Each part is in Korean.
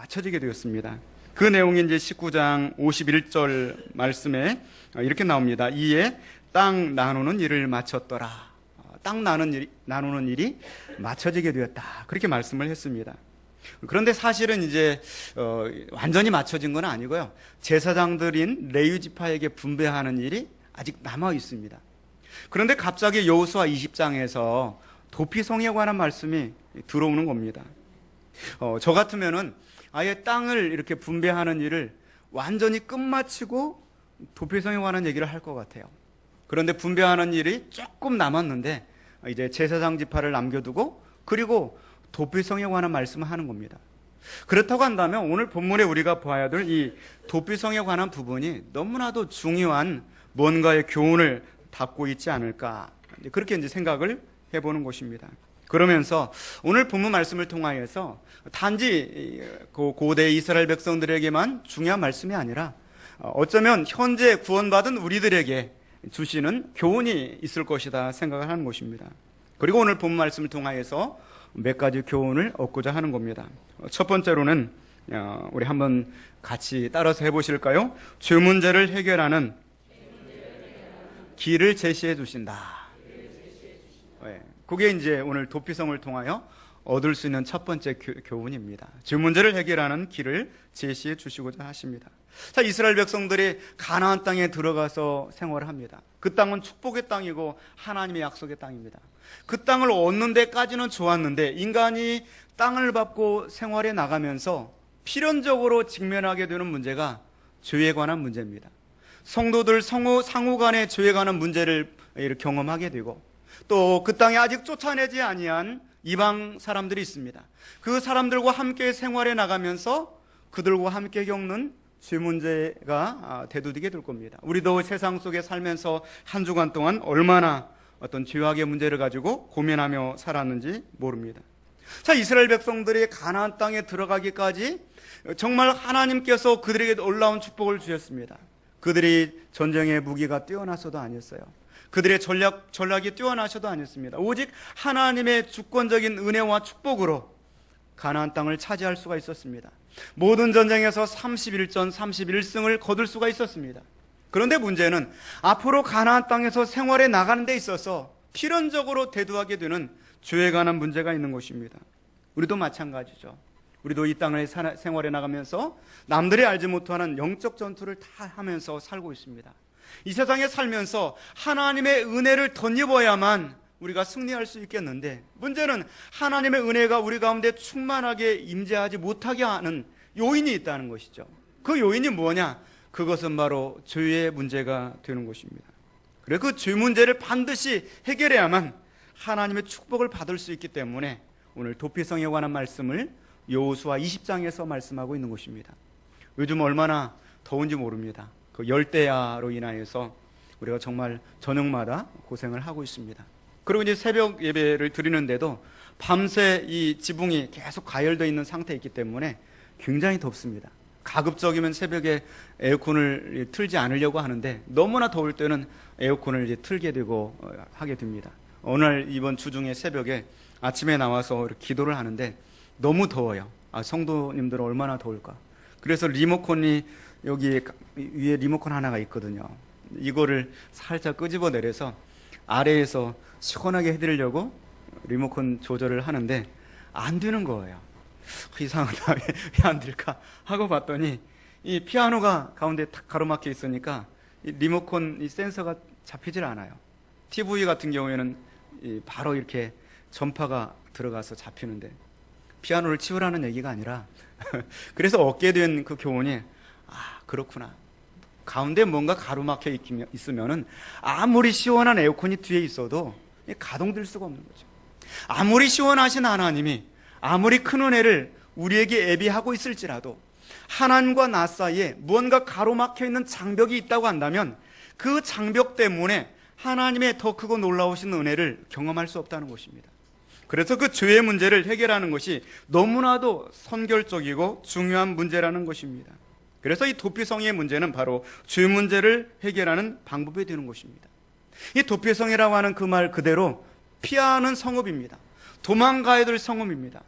맞춰지게 되었습니다. 그 내용이 이제 19장 51절 말씀에 이렇게 나옵니다. 이에 땅 나누는 일을 마쳤더라. 땅 나누는 일이 맞춰지게 되었다. 그렇게 말씀을 했습니다. 그런데 사실은 이제 완전히 맞춰진 건 아니고요. 제사장들인 레위 지파에게 분배하는 일이 아직 남아 있습니다. 그런데 갑자기 여호수아 20장에서 도피성에 관한 말씀이 들어오는 겁니다. 저 같으면은 아예 땅을 이렇게 분배하는 일을 완전히 끝마치고 도피성에 관한 얘기를 할 것 같아요. 그런데 분배하는 일이 조금 남았는데 이제 제사장 지파를 남겨두고 그리고 도피성에 관한 말씀을 하는 겁니다. 그렇다고 한다면 오늘 본문에 우리가 봐야 될 이 도피성에 관한 부분이 너무나도 중요한 뭔가의 교훈을 담고 있지 않을까, 그렇게 이제 생각을 해보는 것입니다. 그러면서 오늘 본문 말씀을 통하여서 단지 고대 이스라엘 백성들에게만 중요한 말씀이 아니라 어쩌면 현재 구원받은 우리들에게 주시는 교훈이 있을 것이다 생각을 하는 것입니다. 그리고 오늘 본문 말씀을 통하여서 몇 가지 교훈을 얻고자 하는 겁니다. 첫 번째로는 우리 한번 같이 따라서 해보실까요? 죄 문제를 해결하는 길을 제시해 주신다. 그게 이제 오늘 도피성을 통하여 얻을 수 있는 첫 번째 교훈입니다. 죄 문제를 해결하는 길을 제시해 주시고자 하십니다. 자, 이스라엘 백성들이 가나안 땅에 들어가서 생활을 합니다. 그 땅은 축복의 땅이고 하나님의 약속의 땅입니다. 그 땅을 얻는 데까지는 좋았는데 인간이 땅을 밟고 생활해 나가면서 필연적으로 직면하게 되는 문제가 죄에 관한 문제입니다. 성도들 상호 간의 죄에 관한 문제를 경험하게 되고 또 그 땅에 아직 쫓아내지 아니한 이방 사람들이 있습니다. 그 사람들과 함께 생활해 나가면서 그들과 함께 겪는 죄 문제가 대두되게 될 겁니다. 우리도 세상 속에 살면서 한 주간 동안 얼마나 어떤 죄악의 문제를 가지고 고민하며 살았는지 모릅니다. 자, 이스라엘 백성들이 가나안 땅에 들어가기까지 정말 하나님께서 그들에게 놀라운 축복을 주셨습니다. 그들이 전쟁의 무기가 뛰어나서도 아니었어요. 그들의 전략이 뛰어나셔도 아니었습니다. 오직 하나님의 주권적인 은혜와 축복으로 가나안 땅을 차지할 수가 있었습니다. 모든 전쟁에서 31전 31승을 거둘 수가 있었습니다. 그런데 문제는 앞으로 가나안 땅에서 생활해 나가는 데 있어서 필연적으로 대두하게 되는 죄에 관한 문제가 있는 것입니다. 우리도 마찬가지죠. 우리도 이 땅을 생활해 나가면서 남들이 알지 못하는 영적 전투를 다 하면서 살고 있습니다. 이 세상에 살면서 하나님의 은혜를 덧입어야만 우리가 승리할 수 있겠는데 문제는 하나님의 은혜가 우리 가운데 충만하게 임재하지 못하게 하는 요인이 있다는 것이죠. 그 요인이 뭐냐? 그것은 바로 죄의 문제가 되는 것입니다. 그래서 그 죄 문제를 반드시 해결해야만 하나님의 축복을 받을 수 있기 때문에 오늘 도피성에 관한 말씀을 여호수아 20장에서 말씀하고 있는 것입니다. 요즘 얼마나 더운지 모릅니다. 그 열대야로 인하여서 우리가 정말 저녁마다 고생을 하고 있습니다. 그리고 이제 새벽 예배를 드리는데도 밤새 이 지붕이 계속 가열되어 있는 상태에 있기 때문에 굉장히 덥습니다. 가급적이면 새벽에 에어컨을 틀지 않으려고 하는데 너무나 더울 때는 에어컨을 이제 틀게 되고 하게 됩니다. 오늘 이번 주 중에 새벽에 아침에 나와서 기도를 하는데 너무 더워요. 성도님들은 얼마나 더울까. 그래서 리모컨이 여기 위에 리모컨 하나가 있거든요. 이거를 살짝 끄집어 내려서 아래에서 시원하게 해드리려고 리모컨 조절을 하는데 안 되는 거예요. 이상하다. 왜 안 될까 하고 봤더니 이 피아노가 가운데 탁 가로막혀 있으니까 이 리모컨 이 센서가 잡히질 않아요. TV 같은 경우에는 바로 이렇게 전파가 들어가서 잡히는데 피아노를 치우라는 얘기가 아니라 그래서 얻게 된 그 교훈이 그렇구나. 가운데 뭔가 가로막혀 있으면은 아무리 시원한 에어컨이 뒤에 있어도 가동될 수가 없는 거죠. 아무리 시원하신 하나님이 아무리 큰 은혜를 우리에게 예비하고 있을지라도 하나님과 나 사이에 무언가 가로막혀 있는 장벽이 있다고 한다면 그 장벽 때문에 하나님의 더 크고 놀라우신 은혜를 경험할 수 없다는 것입니다. 그래서 그 죄의 문제를 해결하는 것이 너무나도 선결적이고 중요한 문제라는 것입니다. 그래서 이 도피성의 문제는 바로 죄 문제를 해결하는 방법이 되는 것입니다. 이 도피성이라고 하는 그 말 그대로 피하는 성읍입니다. 도망가야 될 성읍입니다.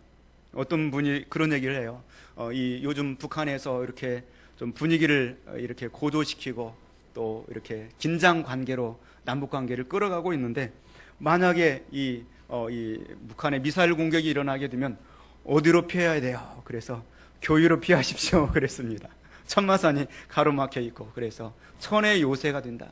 어떤 분이 그런 얘기를 해요. 이 요즘 북한에서 이렇게 좀 분위기를 이렇게 고조시키고 또 이렇게 긴장 관계로 남북 관계를 끌어가고 있는데, 만약에 이 북한의 미사일 공격이 일어나게 되면 어디로 피해야 돼요? 그래서 교회로 피하십시오 그랬습니다. 천마산이 가로막혀 있고, 그래서 천의 요새가 된다.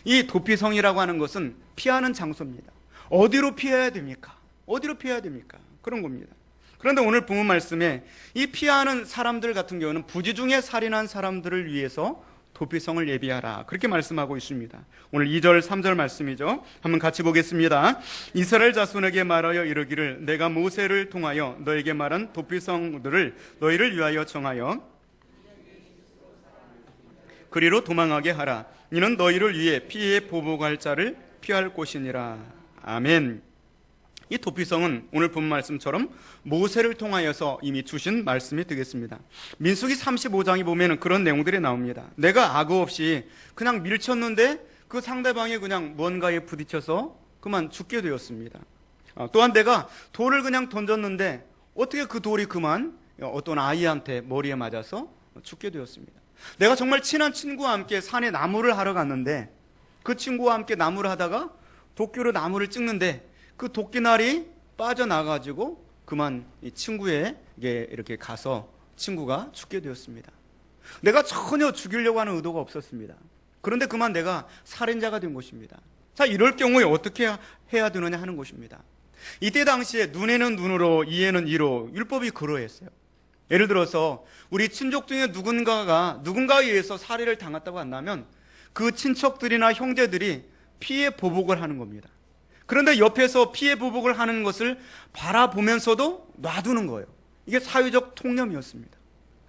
이 도피성이라고 하는 것은 피하는 장소입니다. 어디로 피해야 됩니까? 어디로 피해야 됩니까? 그런 겁니다. 그런데 오늘 본문 말씀에 이 피하는 사람들 같은 경우는 부지 중에 살인한 사람들을 위해서 도피성을 예비하라, 그렇게 말씀하고 있습니다. 오늘 2절 3절 말씀이죠. 한번 같이 보겠습니다. 이스라엘 자손에게 말하여 이르기를 내가 모세를 통하여 너에게 말한 도피성들을 너희를 위하여 정하여 그리로 도망하게 하라. 이는 너희를 위해 피해 보복할 자를 피할 곳이니라. 아멘. 이 도피성은 오늘 본 말씀처럼 모세를 통하여서 이미 주신 말씀이 되겠습니다. 민수기 35장에 보면 그런 내용들이 나옵니다. 내가 악의 없이 그냥 밀쳤는데 그 상대방이 그냥 뭔가에 부딪혀서 그만 죽게 되었습니다. 또한 내가 돌을 그냥 던졌는데 어떻게 그 돌이 그만 어떤 아이한테 머리에 맞아서 죽게 되었습니다. 내가 정말 친한 친구와 함께 산에 나무를 하러 갔는데 그 친구와 함께 나무를 하다가 도끼로 나무를 찍는데 그 도끼날이 빠져나가지고 그만 이 친구에게 이렇게 가서 친구가 죽게 되었습니다. 내가 전혀 죽이려고 하는 의도가 없었습니다. 그런데 그만 내가 살인자가 된 것입니다. 자, 이럴 경우에 어떻게 해야 되느냐 하는 것입니다. 이때 당시에 눈에는 눈으로 이에는 이로 율법이 그러했어요. 예를 들어서 우리 친족 중에 누군가에 의해서 살해를 당했다고 한다면 그 친척들이나 형제들이 피해 보복을 하는 겁니다. 그런데 옆에서 피해 보복을 하는 것을 바라보면서도 놔두는 거예요. 이게 사회적 통념이었습니다.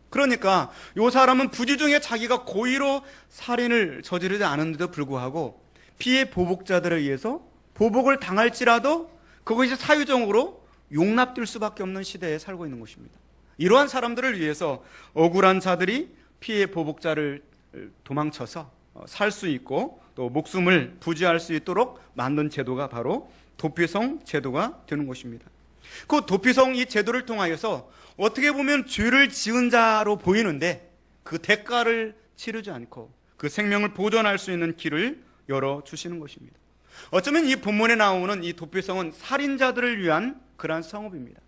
그러니까 이 사람은 부지 중에 자기가 고의로 살인을 저지르지 않았는데도 불구하고 피해 보복자들에 의해서 보복을 당할지라도 그것이 사회적으로 용납될 수밖에 없는 시대에 살고 있는 것입니다. 이러한 사람들을 위해서 억울한 자들이 피해 보복자를 도망쳐서 살 수 있고 또 목숨을 부지할 수 있도록 만든 제도가 바로 도피성 제도가 되는 것입니다. 그 도피성 이 제도를 통하여서 어떻게 보면 죄를 지은 자로 보이는데 그 대가를 치르지 않고 그 생명을 보존할 수 있는 길을 열어주시는 것입니다. 어쩌면 이 본문에 나오는 이 도피성은 살인자들을 위한 그러한 성읍입니다.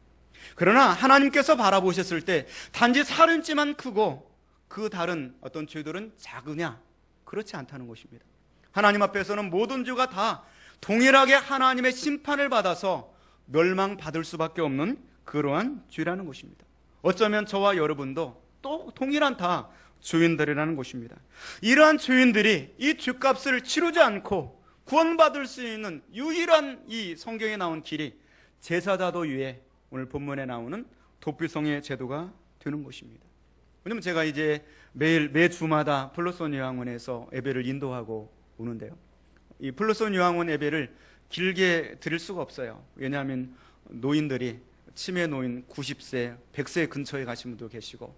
그러나 하나님께서 바라보셨을 때 단지 살인죄만 크고 그 다른 어떤 죄들은 작으냐? 그렇지 않다는 것입니다. 하나님 앞에서는 모든 죄가 다 동일하게 하나님의 심판을 받아서 멸망받을 수밖에 없는 그러한 죄라는 것입니다. 어쩌면 저와 여러분도 또 동일한 다 죄인들이라는 것입니다. 이러한 죄인들이 이 죄값을 치르지 않고 구원받을 수 있는 유일한 이 성경에 나온 길이 제사자도 위에 오늘 본문에 나오는 도피성의 제도가 되는 것입니다. 왜냐면 제가 이제 매 주마다 플러스원 요양원에서 예배를 인도하고 오는데요. 이 플러스원 요양원 예배를 길게 드릴 수가 없어요. 왜냐하면 노인들이 치매 노인 90세, 100세 근처에 가신 분도 계시고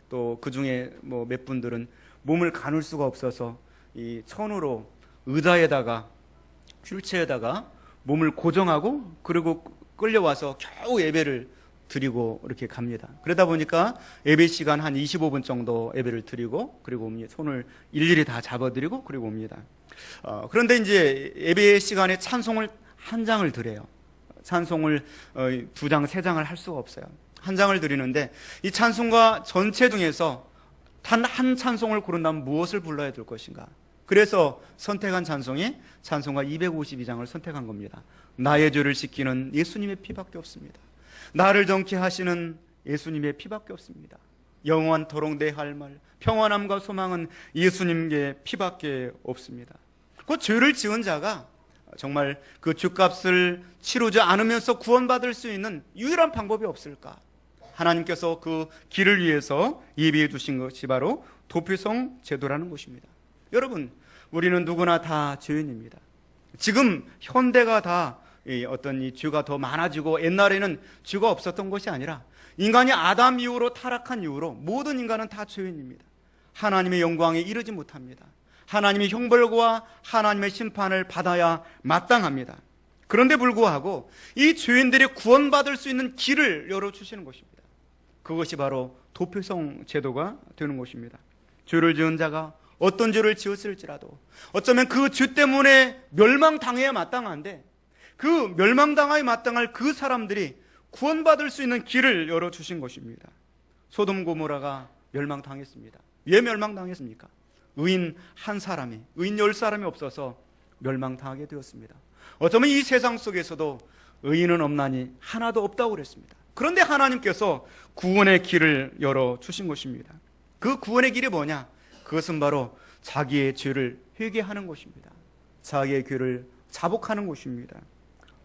또 그 중에 뭐 몇 분들은 몸을 가눌 수가 없어서 이 천으로 의자에다가 휠체어에다가 몸을 고정하고 그리고 끌려와서 겨우 예배를 드리고 이렇게 갑니다. 그러다 보니까 예배 시간 한 25분 정도 예배를 드리고 그리고 옵니다. 손을 일일이 다 잡아드리고 그리고 옵니다. 그런데 이제 예배 시간에 찬송을 한 장을 드려요. 찬송을 2장, 3장을 할 수가 없어요. 한 장을 드리는데 이 찬송가 전체 중에서 단 한 찬송을 고른다면 무엇을 불러야 될 것인가? 그래서 선택한 찬송이 찬송가 252장을 선택한 겁니다. 나의 죄를 씻기는 예수님의 피밖에 없습니다. 나를 정케 하시는 예수님의 피밖에 없습니다. 영원토록 내 할 말 평안함과 소망은 예수님의 피밖에 없습니다. 그 죄를 지은 자가 정말 그 죄값을 치르지 않으면서 구원받을 수 있는 유일한 방법이 없을까? 하나님께서 그 길을 위해서 예비해 주신 것이 바로 도피성 제도라는 것입니다. 여러분, 우리는 누구나 다 죄인입니다. 지금 현대가 다 어떤 이 죄가 더 많아지고 옛날에는 죄가 없었던 것이 아니라 인간이 아담 이후로 타락한 이후로 모든 인간은 다 죄인입니다. 하나님의 영광에 이르지 못합니다. 하나님의 형벌과 하나님의 심판을 받아야 마땅합니다. 그런데 불구하고 이 죄인들이 구원받을 수 있는 길을 열어주시는 것입니다. 그것이 바로 도피성 제도가 되는 것입니다. 죄를 지은 자가 어떤 죄를 지었을지라도 어쩌면 그 죄 때문에 멸망당해야 마땅한데 그 멸망당하여 마땅할 그 사람들이 구원받을 수 있는 길을 열어주신 것입니다. 소돔 고모라가 멸망당했습니다. 왜 멸망당했습니까? 의인 한 사람이, 의인 10사람이 없어서 멸망당하게 되었습니다. 어쩌면 이 세상 속에서도 의인은 없나니 하나도 없다고 그랬습니다. 그런데 하나님께서 구원의 길을 열어주신 것입니다. 그 구원의 길이 뭐냐? 그것은 바로 자기의 죄를 회개하는 것입니다. 자기의 죄를 자복하는 것입니다.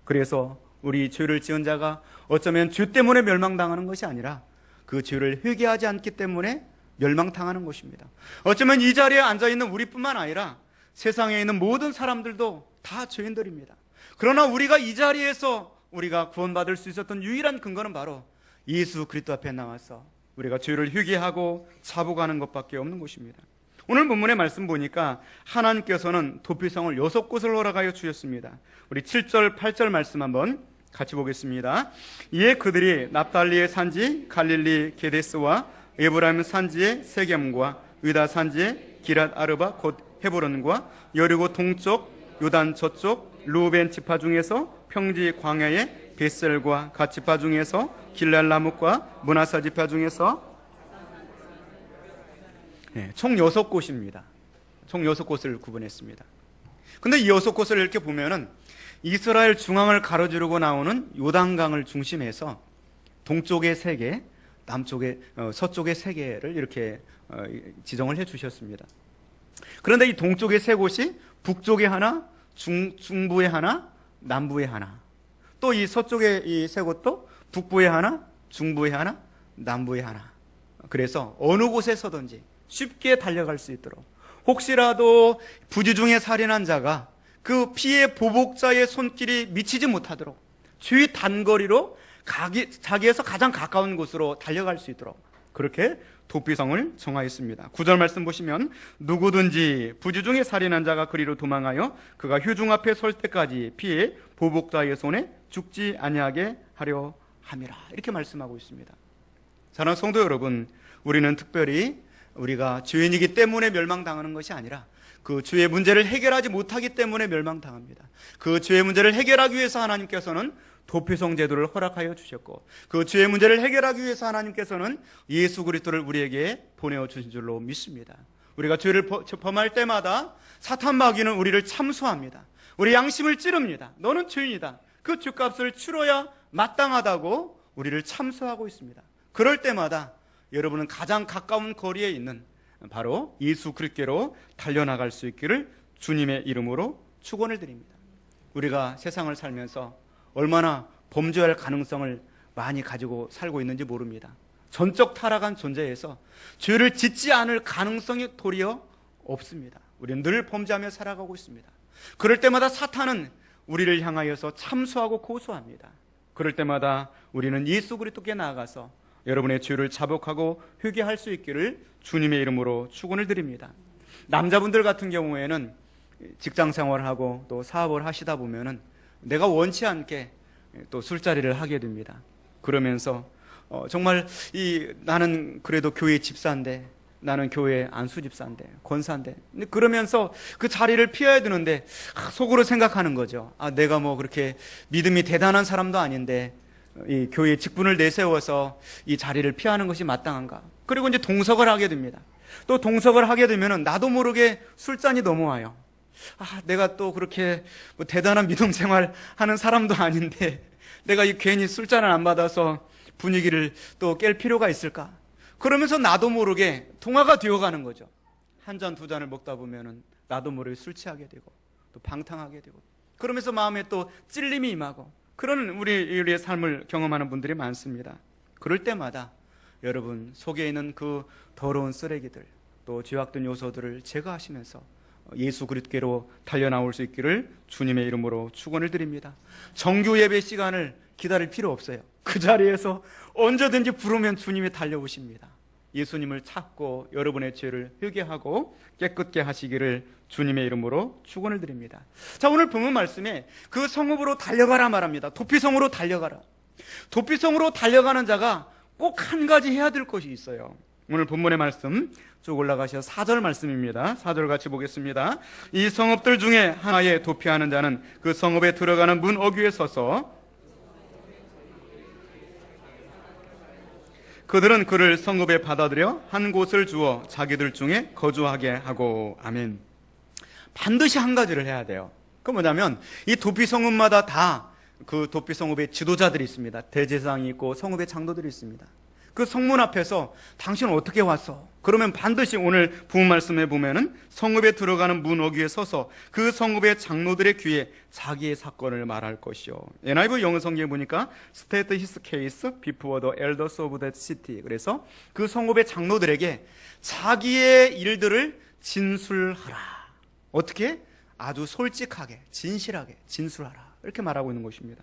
그래서 우리 죄를 지은 자가 어쩌면 죄 때문에 멸망당하는 것이 아니라 그 죄를 회개하지 않기 때문에 멸망당하는 것입니다. 어쩌면 이 자리에 앉아있는 우리뿐만 아니라 세상에 있는 모든 사람들도 다 죄인들입니다. 그러나 우리가 이 자리에서 우리가 구원받을 수 있었던 유일한 근거는 바로 예수 그리스도 앞에 나와서 우리가 죄를 회개하고 자복하는 것밖에 없는 것입니다. 오늘 본문의 말씀 보니까 하나님께서는 도피성을 6곳을 허락하여 주셨습니다. 우리 7절 8절 말씀 한번 같이 보겠습니다. 이에 그들이 납달리의 산지 갈릴리 게데스와 에브라임 산지의 세겜과 유다 산지의 기랏 아르바 곧 헤브론과 여리고 동쪽 요단 저쪽 루벤 지파 중에서 평지 광야의 베셀과 갓 지파 중에서 길랄 라뭇과 므나사 지파 중에서 총 6곳입니다. 총 6곳을 구분했습니다. 근데 이 6곳을 이렇게 보면은 이스라엘 중앙을 가로지르고 나오는 요단강을 중심해서 동쪽에 3개, 남쪽에 서쪽에 3개를 이렇게 지정을 해 주셨습니다. 그런데 이 동쪽의 3곳이 북쪽에 하나, 중부에 하나, 남부에 하나, 또 이 서쪽의 이 3곳도 북부에 하나, 중부에 하나, 남부에 하나. 그래서 어느 곳에 서든지 쉽게 달려갈 수 있도록, 혹시라도 부지중에 살인한 자가 그 피해 보복자의 손길이 미치지 못하도록 주위 단거리로 자기에서 가장 가까운 곳으로 달려갈 수 있도록 그렇게 도피성을 정하였습니다. 9절 말씀 보시면 누구든지 부지중에 살인한 자가 그리로 도망하여 그가 휴중 앞에 설 때까지 피해 보복자의 손에 죽지 아니하게 하려 함이라, 이렇게 말씀하고 있습니다. 사랑하는 성도 여러분, 우리는 특별히 우리가 죄인이기 때문에 멸망당하는 것이 아니라 그 죄의 문제를 해결하지 못하기 때문에 멸망당합니다. 그 죄의 문제를 해결하기 위해서 하나님께서는 도피성 제도를 허락하여 주셨고, 그 죄의 문제를 해결하기 위해서 하나님께서는 예수 그리스도를 우리에게 보내어 주신 줄로 믿습니다. 우리가 죄를 범할 때마다 사탄 마귀는 우리를 참수합니다. 우리 양심을 찌릅니다. 너는 죄인이다. 그 죄값을 치러야 마땅하다고 우리를 참수하고 있습니다. 그럴 때마다 여러분은 가장 가까운 거리에 있는 바로 예수 그리스도로 달려나갈 수 있기를 주님의 이름으로 축원을 드립니다. 우리가 세상을 살면서 얼마나 범죄할 가능성을 많이 가지고 살고 있는지 모릅니다. 전적 타락한 존재에서 죄를 짓지 않을 가능성이 도리어 없습니다. 우리는 늘 범죄하며 살아가고 있습니다. 그럴 때마다 사탄은 우리를 향하여서 참수하고 고소합니다. 그럴 때마다 우리는 예수 그리스도께 나아가서 여러분의 죄를 자복하고 회개할 수 있기를 주님의 이름으로 축원을 드립니다. 남자분들 같은 경우에는 직장 생활을 하고 또 사업을 하시다 보면은 내가 원치 않게 또 술자리를 하게 됩니다. 그러면서 정말 나는 그래도 교회 집사인데, 나는 교회 안수 집사인데, 권사인데, 그러면서 그 자리를 피해야 되는데 속으로 생각하는 거죠. 내가 뭐 그렇게 믿음이 대단한 사람도 아닌데 이 교회 직분을 내세워서 이 자리를 피하는 것이 마땅한가? 그리고 이제 동석을 하게 됩니다. 또 동석을 하게 되면은 나도 모르게 술잔이 넘어와요. 내가 또 그렇게 뭐 대단한 믿음 생활 하는 사람도 아닌데 내가 괜히 술잔을 안 받아서 분위기를 또 깰 필요가 있을까? 그러면서 나도 모르게 동화가 되어가는 거죠. 한 잔, 두 잔을 먹다 보면은 나도 모르게 술 취하게 되고 또 방탕하게 되고, 그러면서 마음에 또 찔림이 임하고, 그런 우리의 삶을 경험하는 분들이 많습니다. 그럴 때마다 여러분 속에 있는 그 더러운 쓰레기들, 또 죄악된 요소들을 제거하시면서 예수 그리스도로 달려나올 수 있기를 주님의 이름으로 축원을 드립니다. 정규 예배 시간을 기다릴 필요 없어요. 그 자리에서 언제든지 부르면 주님이 달려오십니다. 예수님을 찾고 여러분의 죄를 회개하고 깨끗게 하시기를 주님의 이름으로 축원을 드립니다. 자, 오늘 본문 말씀에 그 성읍으로 달려가라 말합니다. 도피성으로 달려가라. 도피성으로 달려가는 자가 꼭 한 가지 해야 될 것이 있어요. 오늘 본문의 말씀 쭉 올라가셔서 4절 말씀입니다. 4절 같이 보겠습니다. 이 성읍들 중에 하나에 도피하는 자는 그 성읍에 들어가는 문 어귀에 서서 그들은 그를 성읍에 받아들여 한 곳을 주어 자기들 중에 거주하게 하고. 아멘. 반드시 한 가지를 해야 돼요. 그 뭐냐면 이 도피 성읍마다 다 그 도피 성읍의 지도자들이 있습니다. 대제사장이 있고 성읍의 장로들이 있습니다. 그 성문 앞에서 당신은 어떻게 왔어? 그러면 반드시 오늘 부문 말씀에 보면은 성읍에 들어가는 문 어귀에 서서 그 성읍의 장로들의 귀에 자기의 사건을 말할 것이요. NIV 영어 성경에 보니까 State his case before the elders of that city. 그래서 그 성읍의 장로들에게 자기의 일들을 진술하라. 어떻게? 아주 솔직하게, 진실하게 진술하라. 이렇게 말하고 있는 것입니다.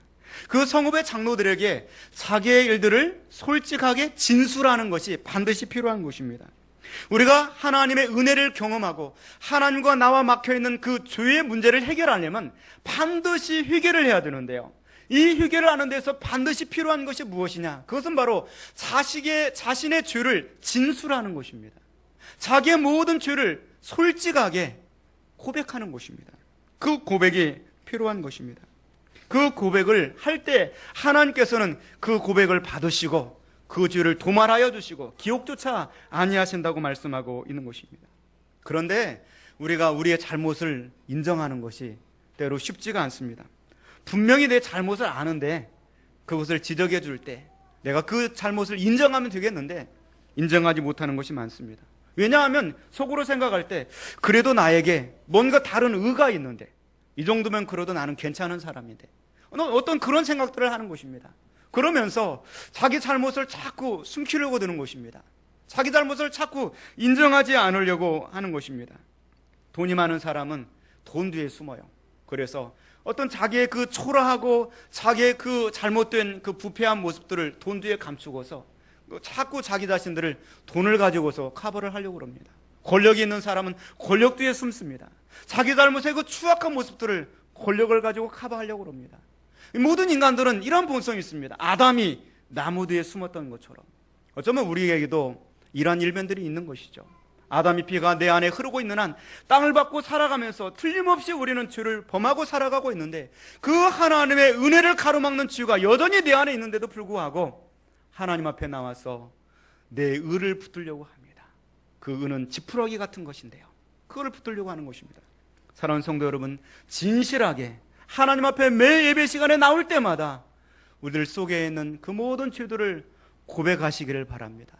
그 성읍의 장로들에게 자기의 일들을 솔직하게 진술하는 것이 반드시 필요한 것입니다. 우리가 하나님의 은혜를 경험하고 하나님과 나와 막혀있는 그 죄의 문제를 해결하려면 반드시 회개를 해야 되는데요, 이 회개를 하는 데서 반드시 필요한 것이 무엇이냐? 그것은 바로 자신의 죄를 진술하는 것입니다. 자기의 모든 죄를 솔직하게 고백하는 것입니다. 그 고백이 필요한 것입니다. 그 고백을 할 때 하나님께서는 그 고백을 받으시고 그 죄를 도말하여 주시고 기억조차 아니하신다고 말씀하고 있는 것입니다. 그런데 우리가 우리의 잘못을 인정하는 것이 때로 쉽지가 않습니다. 분명히 내 잘못을 아는데 그것을 지적해 줄 때 내가 그 잘못을 인정하면 되겠는데 인정하지 못하는 것이 많습니다. 왜냐하면 속으로 생각할 때 그래도 나에게 뭔가 다른 의가 있는데, 이 정도면 그래도 나는 괜찮은 사람인데, 어떤 그런 생각들을 하는 것입니다. 그러면서 자기 잘못을 자꾸 숨기려고 드는 것입니다. 자기 잘못을 자꾸 인정하지 않으려고 하는 것입니다. 돈이 많은 사람은 돈 뒤에 숨어요. 그래서 어떤 자기의 그 초라하고 자기의 그 잘못된 그 부패한 모습들을 돈 뒤에 감추고서 자꾸 자기 자신들을 돈을 가지고서 커버를 하려고 합니다. 권력이 있는 사람은 권력 뒤에 숨습니다. 자기 잘못의 그 추악한 모습들을 권력을 가지고 커버하려고 합니다. 모든 인간들은 이런 본성이 있습니다. 아담이 나무 뒤에 숨었던 것처럼 어쩌면 우리에게도 이러한 일면들이 있는 것이죠. 아담의 피가 내 안에 흐르고 있는 한 땅을 밟고 살아가면서 틀림없이 우리는 죄를 범하고 살아가고 있는데, 그 하나님의 은혜를 가로막는 죄가 여전히 내 안에 있는데도 불구하고 하나님 앞에 나와서 내 의를 붙들려고 합니다. 그 의는 지푸라기 같은 것인데요, 그걸 붙들려고 하는 것입니다. 사랑하는 성도 여러분, 진실하게 하나님 앞에 매 예배 시간에 나올 때마다 우리들 속에 있는 그 모든 죄들을 고백하시기를 바랍니다.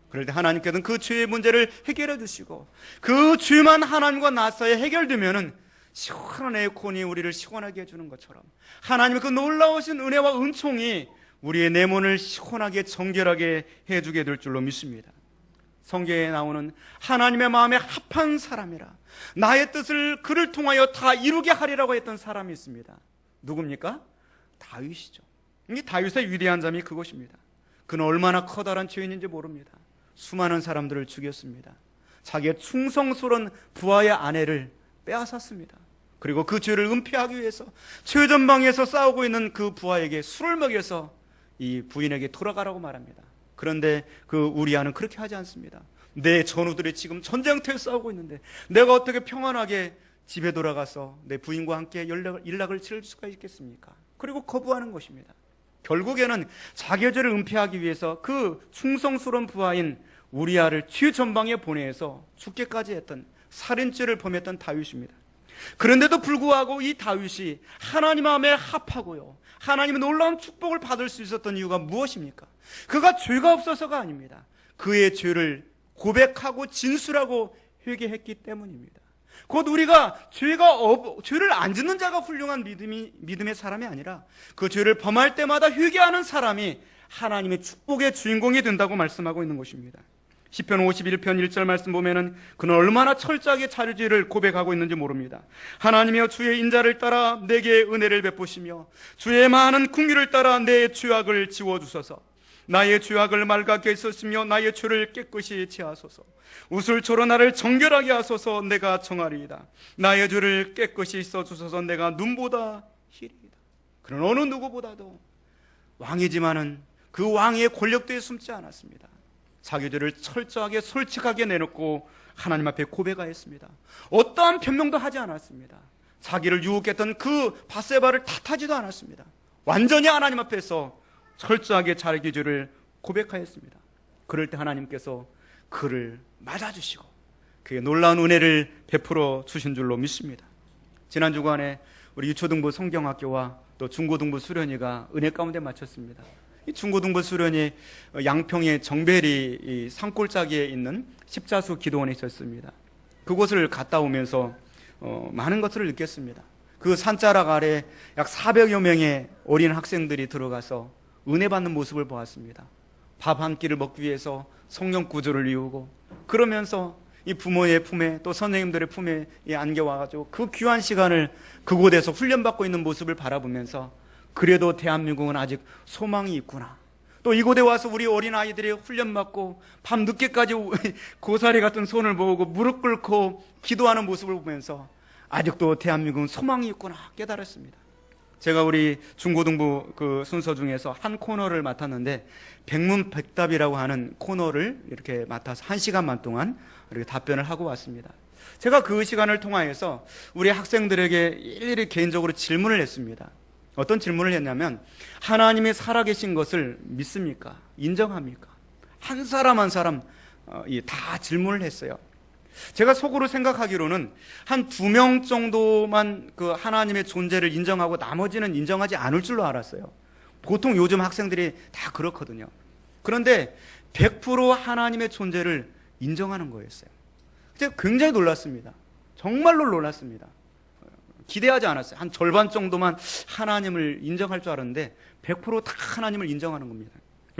그럴 때 하나님께서는 그 죄의 문제를 해결해 주시고, 그 죄만 하나님과 나 사이에 해결되면은 시원한 에어컨이 우리를 시원하게 해주는 것처럼 하나님의 그 놀라우신 은혜와 은총이 우리의 내면을 시원하게 정결하게 해주게 될 줄로 믿습니다. 성경에 나오는 하나님의 마음에 합한 사람이라 나의 뜻을 그를 통하여 다 이루게 하리라고 했던 사람이 있습니다. 누굽니까? 다윗이죠. 이 다윗의 위대한 점이 그것입니다. 그는 얼마나 커다란 죄인인지 모릅니다. 수많은 사람들을 죽였습니다. 자기의 충성스러운 부하의 아내를 빼앗았습니다. 그리고 그 죄를 은폐하기 위해서 최전방에서 싸우고 있는 그 부하에게 술을 먹여서 이 부인에게 돌아가라고 말합니다. 그런데 그 우리아는 그렇게 하지 않습니다. 내 전우들이 지금 전쟁터에 싸우고 있는데 내가 어떻게 평안하게 집에 돌아가서 내 부인과 함께 일락을 치를 수가 있겠습니까? 그리고 거부하는 것입니다. 결국에는 자기의 죄를 은폐하기 위해서 그 충성스러운 부하인 우리아를 최전방에 보내서 죽게까지 했던 살인죄를 범했던 다윗입니다. 그런데도 불구하고 이 다윗이 하나님 마음에 합하고요, 하나님의 놀라운 축복을 받을 수 있었던 이유가 무엇입니까? 그가 죄가 없어서가 아닙니다. 그의 죄를 고백하고 진술하고 회개했기 때문입니다. 곧 우리가 죄를 안 짓는 자가 훌륭한 믿음의 사람이 아니라 그 죄를 범할 때마다 회개하는 사람이 하나님의 축복의 주인공이 된다고 말씀하고 있는 것입니다. 시편 51편 1절 말씀 보면은 그는 얼마나 철저하게 자기 죄를 고백하고 있는지 모릅니다. 하나님이여 주의 인자를 따라 내게 은혜를 베푸시며 주의 많은 긍휼을 따라 내 죄악을 지워주소서. 나의 죄악을 맑게 있었으며 나의 죄를 깨끗이 지하소서. 우슬초로 나를 정결하게 하소서. 내가 정하리이다. 나의 죄를 깨끗이 씻어주소서. 내가 눈보다 희리이다. 그는 어느 누구보다도 왕이지만은 그 왕의 권력도에 숨지 않았습니다. 자기 죄를 철저하게 솔직하게 내놓고 하나님 앞에 고백하였습니다. 어떠한 변명도 하지 않았습니다. 자기를 유혹했던 그 밧세바를 탓하지도 않았습니다. 완전히 하나님 앞에서 철저하게 자기 죄를 고백하였습니다. 그럴 때 하나님께서 그를 맞아주시고 그의 놀라운 은혜를 베풀어 주신 줄로 믿습니다. 지난 주간에 우리 유초등부 성경학교와 또 중고등부 수련회가 은혜 가운데 마쳤습니다. 이 중고등부 수련회 양평의 정베리 산골짜기에 있는 십자수 기도원에 있었습니다. 그곳을 갔다 오면서 많은 것들을 느꼈습니다. 그 산자락 아래 약 400여 명의 어린 학생들이 들어가서 은혜 받는 모습을 보았습니다. 밥 한 끼를 먹기 위해서 성령 구조를 이루고, 그러면서 이 부모의 품에 또 선생님들의 품에 안겨와가지고 그 귀한 시간을 그곳에서 훈련받고 있는 모습을 바라보면서 그래도 대한민국은 아직 소망이 있구나, 또 이곳에 와서 우리 어린아이들이 훈련받고 밤 늦게까지 고사리 같은 손을 모으고 무릎 꿇고 기도하는 모습을 보면서 아직도 대한민국은 소망이 있구나 깨달았습니다. 제가 우리 중고등부 그 순서 중에서 한 코너를 맡았는데 백문백답이라고 하는 코너를 이렇게 맡아서 1시간만 동안 이렇게 답변을 하고 왔습니다. 제가 그 시간을 통하여서 우리 학생들에게 일일이 개인적으로 질문을 했습니다. 어떤 질문을 했냐면, 하나님이 살아계신 것을 믿습니까? 인정합니까? 한 사람 한 사람 다 질문을 했어요. 제가 속으로 생각하기로는 한 2명 정도만 그 하나님의 존재를 인정하고 나머지는 인정하지 않을 줄로 알았어요. 보통 요즘 학생들이 다 그렇거든요. 그런데 100% 하나님의 존재를 인정하는 거였어요. 제가 굉장히 놀랐습니다. 정말로 놀랐습니다. 기대하지 않았어요. 한 절반 정도만 하나님을 인정할 줄 알았는데 100% 다 하나님을 인정하는 겁니다.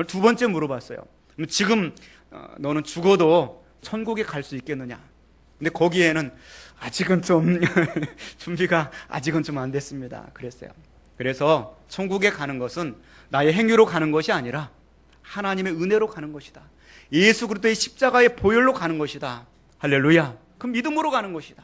두 번째 물어봤어요. 지금 너는 죽어도 천국에 갈 수 있겠느냐? 근데 거기에는 아직은 좀 준비가 아직은 좀 안 됐습니다. 그랬어요. 그래서 천국에 가는 것은 나의 행위로 가는 것이 아니라 하나님의 은혜로 가는 것이다. 예수 그리스도의 십자가의 보혈로 가는 것이다. 할렐루야. 그 믿음으로 가는 것이다.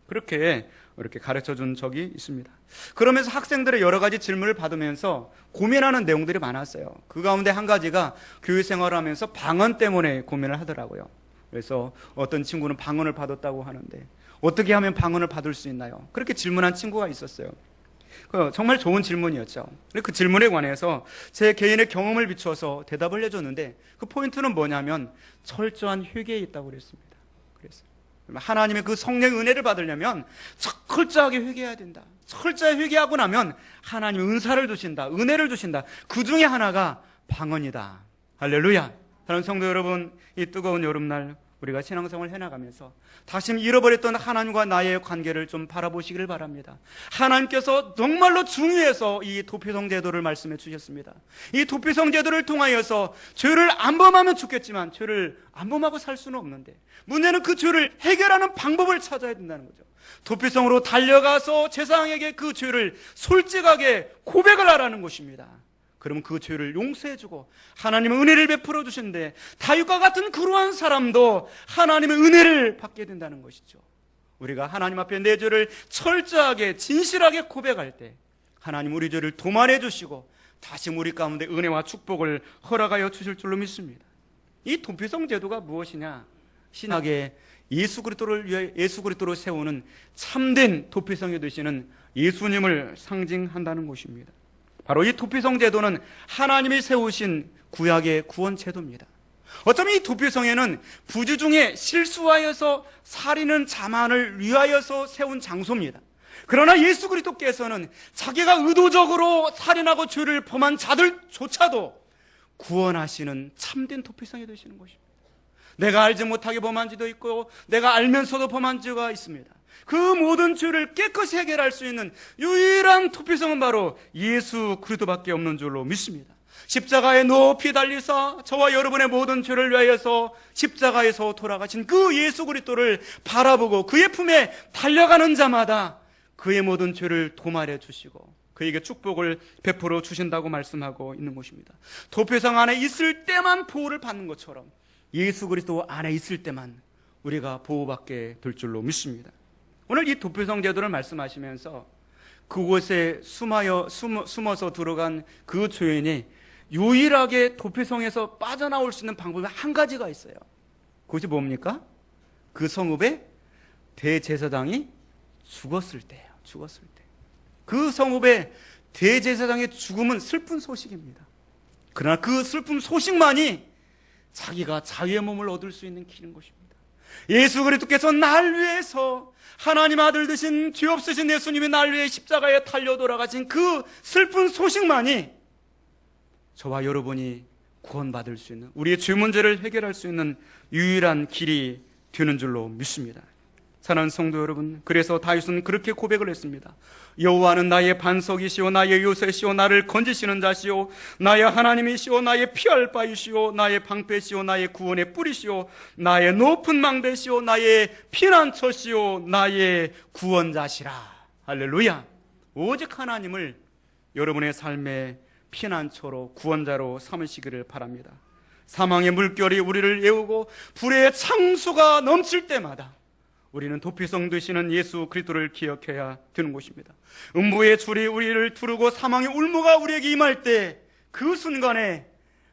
그렇게 이렇게 가르쳐 준 적이 있습니다. 그러면서 학생들의 여러 가지 질문을 받으면서 고민하는 내용들이 많았어요. 그 가운데 한 가지가 교회 생활을 하면서 방언 때문에 고민을 하더라고요. 그래서 어떤 친구는 방언을 받았다고 하는데 어떻게 하면 방언을 받을 수 있나요? 그렇게 질문한 친구가 있었어요. 정말 좋은 질문이었죠. 그 질문에 관해서 제 개인의 경험을 비추어서 대답을 해줬는데 그 포인트는 뭐냐면 철저한 회개에 있다고 그랬습니다. 그래서 하나님의 그 성령의 은혜를 받으려면 철저하게 회개해야 된다. 철저히 회개하고 나면 하나님의 은사를 주신다. 은혜를 주신다. 그 중에 하나가 방언이다. 할렐루야. 사랑하는 성도 여러분, 이 뜨거운 여름날 우리가 신앙생활을 해나가면서 다시 잃어버렸던 하나님과 나의 관계를 좀 바라보시기를 바랍니다. 하나님께서 정말로 중요해서 이 도피성 제도를 말씀해 주셨습니다. 이 도피성 제도를 통하여서 죄를 안 범하면 좋겠지만 죄를 안 범하고 살 수는 없는데 문제는 그 죄를 해결하는 방법을 찾아야 된다는 거죠. 도피성으로 달려가서 제사장에게 그 죄를 솔직하게 고백을 하라는 것입니다. 그러면 그 죄를 용서해주고 하나님의 은혜를 베풀어 주신데 다윗과 같은 그러한 사람도 하나님의 은혜를 받게 된다는 것이죠. 우리가 하나님 앞에 내 죄를 철저하게 진실하게 고백할 때 하나님 우리 죄를 도말해 주시고 다시 우리 가운데 은혜와 축복을 허락하여 주실 줄로 믿습니다. 이 도피성 제도가 무엇이냐? 신학의 예수 그리스도로 세우는 참된 도피성이 되시는 예수님을 상징한다는 것입니다. 바로 이 도피성 제도는 하나님이 세우신 구약의 구원 제도입니다. 어쩌면 이 도피성에는 부주 중에 실수하여서 살인은 자만을 위하여서 세운 장소입니다. 그러나 예수 그리스도께서는 자기가 의도적으로 살인하고 죄를 범한 자들조차도 구원하시는 참된 도피성이 되시는 것입니다. 내가 알지 못하게 범한 죄도 있고 내가 알면서도 범한 죄가 있습니다. 그 모든 죄를 깨끗이 해결할 수 있는 유일한 도피성은 바로 예수 그리스도밖에 없는 줄로 믿습니다. 십자가에 높이 달리사 저와 여러분의 모든 죄를 위하여서 십자가에서 돌아가신 그 예수 그리스도를 바라보고 그의 품에 달려가는 자마다 그의 모든 죄를 도말해 주시고 그에게 축복을 베풀어 주신다고 말씀하고 있는 것입니다. 도피성 안에 있을 때만 보호를 받는 것처럼 예수 그리스도 안에 있을 때만 우리가 보호받게 될 줄로 믿습니다. 오늘 이 도피성 제도를 말씀하시면서 그곳에 숨어서 들어간 그 죄인이 유일하게 도피성에서 빠져나올 수 있는 방법이 한 가지가 있어요. 그것이 뭡니까? 그 성읍의 대제사장이 죽었을 때예요. 죽었을 때. 그 성읍의 대제사장의 죽음은 슬픈 소식입니다. 그러나 그 슬픈 소식만이 자기가 자유의 몸을 얻을 수 있는 길인 것입니다. 예수 그리스도께서 날 위해서 하나님 아들 되신 죄 없으신 예수님이 날 위해 십자가에 달려 돌아가신 그 슬픈 소식만이 저와 여러분이 구원받을 수 있는, 우리의 죄 문제를 해결할 수 있는 유일한 길이 되는 줄로 믿습니다. 사랑하는 성도 여러분, 그래서 다윗은 그렇게 고백을 했습니다. 여호와는 나의 반석이시오 나의 요새시오 나를 건지시는 자시오 나의 하나님이시오 나의 피할 바이시오 나의 방패시오 나의 구원의 뿌리시오 나의 높은 망대시오 나의 피난처시오 나의 구원자시라. 할렐루야. 오직 하나님을 여러분의 삶의 피난처로 구원자로 삼으시기를 바랍니다. 사망의 물결이 우리를 애우고 불의 창수가 넘칠 때마다 우리는 도피성 되시는 예수 그리스도를 기억해야 되는 것입니다. 음부의 줄이 우리를 두르고 사망의 울무가 우리에게 임할 때 그 순간에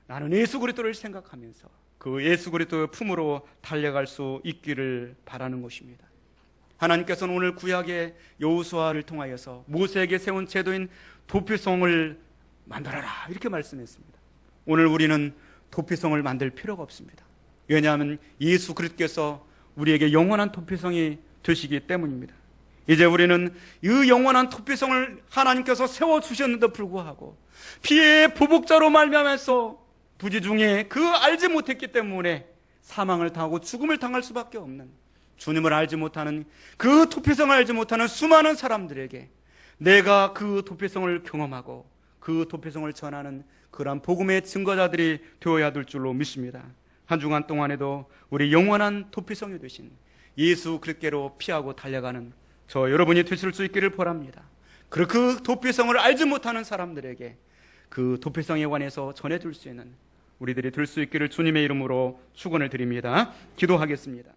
나는 예수 그리스도를 생각하면서 그 예수 그리스도의 품으로 달려갈 수 있기를 바라는 것입니다. 하나님께서는 오늘 구약의 여호수아를 통하여서 모세에게 세운 제도인 도피성을 만들어라 이렇게 말씀했습니다. 오늘 우리는 도피성을 만들 필요가 없습니다. 왜냐하면 예수 그리스도께서 우리에게 영원한 도피성이 되시기 때문입니다. 이제 우리는 이 영원한 도피성을 하나님께서 세워주셨는데도 불구하고 피해의 보복자로 말미암아서 부지중에 그 알지 못했기 때문에 사망을 당하고 죽음을 당할 수밖에 없는, 주님을 알지 못하는 그 도피성을 알지 못하는 수많은 사람들에게 내가 그 도피성을 경험하고 그 도피성을 전하는 그러한 복음의 증거자들이 되어야 될 줄로 믿습니다. 한 주간 동안에도 우리 영원한 도피성이 되신 예수 그리스도께로 피하고 달려가는 저 여러분이 되실 수 있기를 바랍니다. 그리고 그 도피성을 알지 못하는 사람들에게 그 도피성에 관해서 전해줄 수 있는 우리들이 될 수 있기를 주님의 이름으로 축원을 드립니다. 기도하겠습니다.